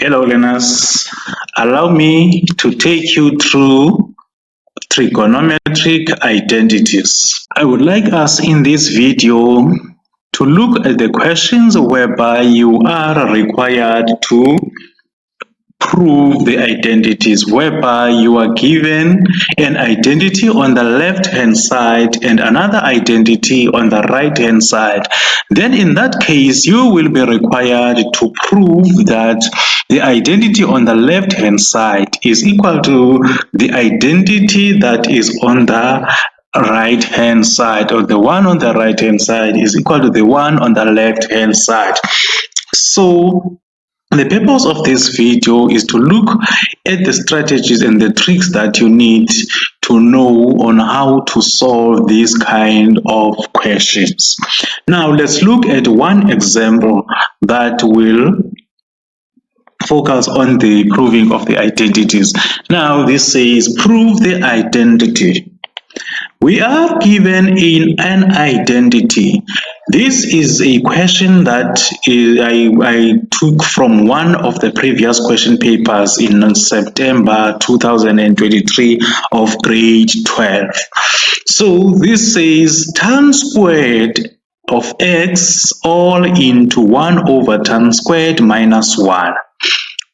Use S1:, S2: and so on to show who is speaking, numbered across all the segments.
S1: Hello learners, allow me to take you through trigonometric identities. I would like us in this video to look at the questions whereby you are required to prove the identities, whereby you are given an identity on the left hand side and another identity on the right hand side. Then in that case you will be required to prove that the identity on the left hand side is equal to the identity that is on the right hand side, or the one on the right hand side is equal to the one on the left hand side. So the purpose of this video is to look at the strategies and the tricks that you need to know on how to solve these kind of questions. Now let's look at one example that will focus on the proving of the identities. Now this says prove the identity. We are given an identity. This is a question that I took from one of the previous question papers in September 2023 of grade 12. So this says tan squared of x all into 1 over tan squared minus 1.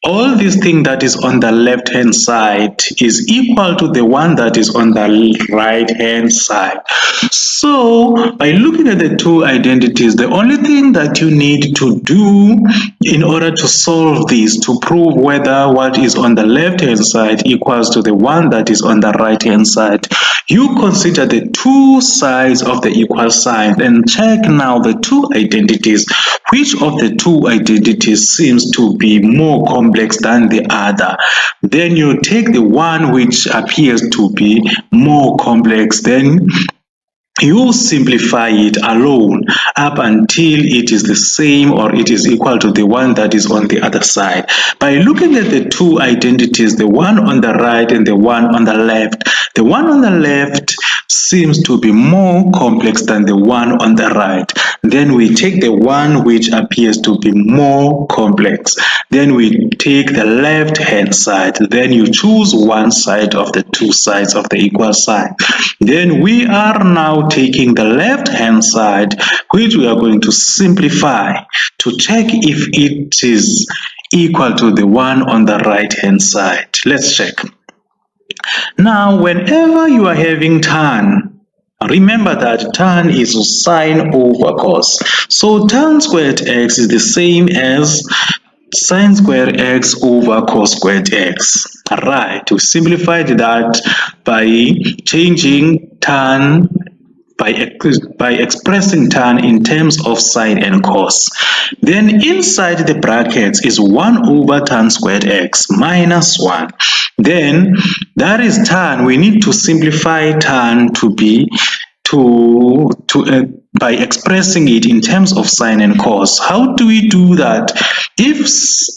S1: All this thing that is on the left hand side is equal to the one that is on the right hand side. So by looking at the two identities, the only thing that you need to do in order to solve this, to prove whether what is on the left hand side equals to the one that is on the right hand side, you consider the two sides of the equal sign and check now the two identities. Which of the two identities seems to be more complex than the other? Then you take the one which appears to be more complex, then you simplify it alone up until it is the same or it is equal to the one that is on the other side. By looking at the two identities, the one on the right and the one on the left, the one on the left seems to be more complex than the one on the right. Then we take the one which appears to be more complex. Then we take the left hand side. Then you choose one side of the two sides of the equal sign. Then we are now taking the left hand side, which we are going to simplify to check if it is equal to the one on the right hand side. Let's check. Now whenever you are having tan, remember that tan is sine over cos. So tan squared x is the same as sine squared x over cos squared x. Right, we simplified that by changing tan, by expressing tan in terms of sine and cos. Then inside the brackets is 1 over tan squared x minus 1. Then that is tan. We need to simplify tan to be by expressing it in terms of sine and cos. How do we do that? If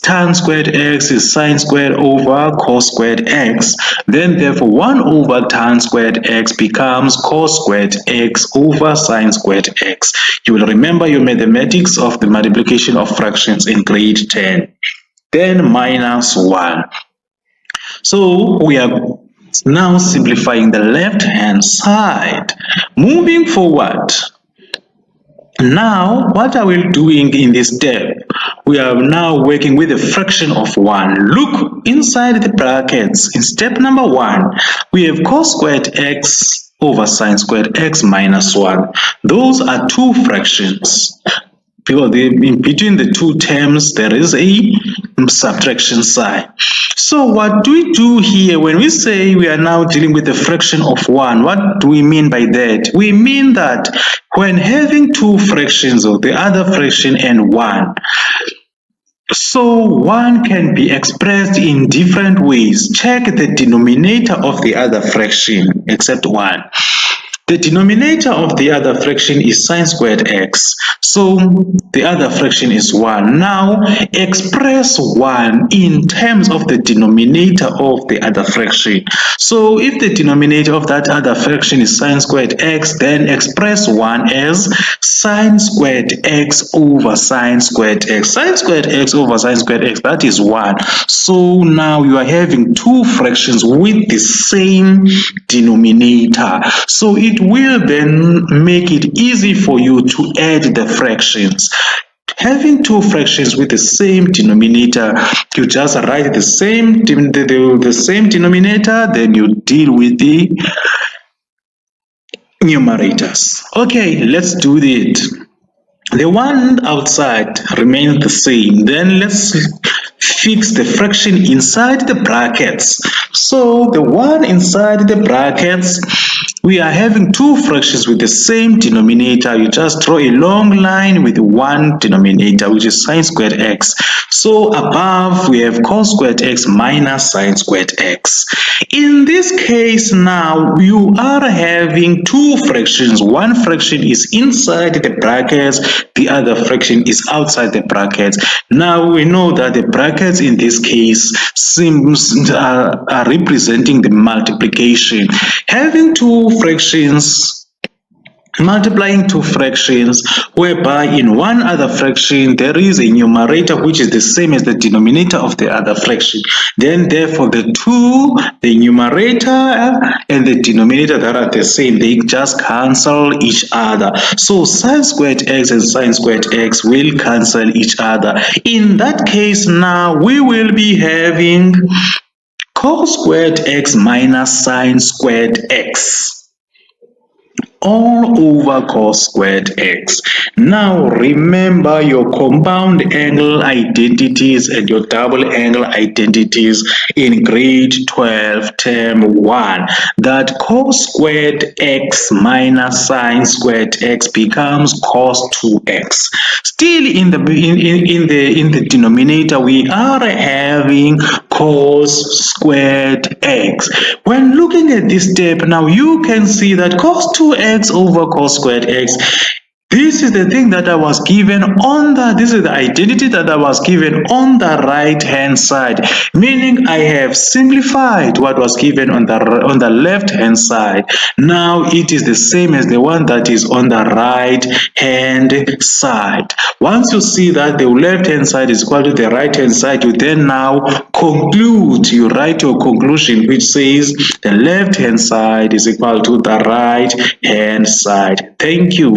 S1: tan squared x is sine squared over cos squared x, then therefore 1 over tan squared x becomes cos squared x over sine squared x. You will remember your mathematics of the multiplication of fractions in grade 10. Then minus 1. So we are now simplifying the left hand side. Moving forward, now what are we doing in this step? We are now working with a fraction of 1. Look inside the brackets. In step number 1, we have cos squared x over sine squared x minus 1. Those are two fractions. Because in between the two terms there is a subtraction sign. So what do we do here when we say we are now dealing with a fraction of 1? What do we mean by that? We mean that when having two fractions or the other fraction and 1, so 1 can be expressed in different ways. Check the denominator of the other fraction except 1. The denominator of the other fraction is sine squared x. So the other fraction is 1. Now express 1 in terms of the denominator of the other fraction. So if the denominator of that other fraction is sine squared x, then express 1 as sine squared x over sine squared x. Sine squared x over sine squared x, that is 1. So now you are having two fractions with the same denominator. So it will then make it easy for you to add the fractions. Having two fractions with the same denominator, you just write the same denominator, then you deal with the numerators. Okay, let's do it. The one outside remains the same. Then let's fix the fraction inside the brackets. So the one inside the brackets, we are having two fractions with the same denominator. You just draw a long line with one denominator, which is sine squared x. So above we have cos squared x minus sine squared x. In this case now, you are having two fractions. One fraction is inside the brackets, the other fraction is outside the brackets. Now we know that the brackets in this case are representing the multiplication. Having two fractions, multiplying two fractions, whereby in one other fraction there is a numerator which is the same as the denominator of the other fraction. Then therefore the numerator and the denominator that are the same, they just cancel each other. So sine squared x and sine squared x will cancel each other. In that case now we will be having cos squared x minus sine squared x all over cos squared x. Now remember your compound angle identities and your double angle identities in grade 12 term 1, that cos squared x minus sine squared x becomes cos 2x. Still in the denominator we are having cos squared x. When looking at this step now, you can see that cos 2x over cos squared x, this is the thing that I was given on this is the identity that I was given on the right hand side, meaning I have simplified what was given on the left hand side. Now it is the same as the one that is on the right hand side. Once you see that the left hand side is equal to the right hand side, you then now conclude, you write your conclusion which says the left hand side is equal to the right hand side. Thank you.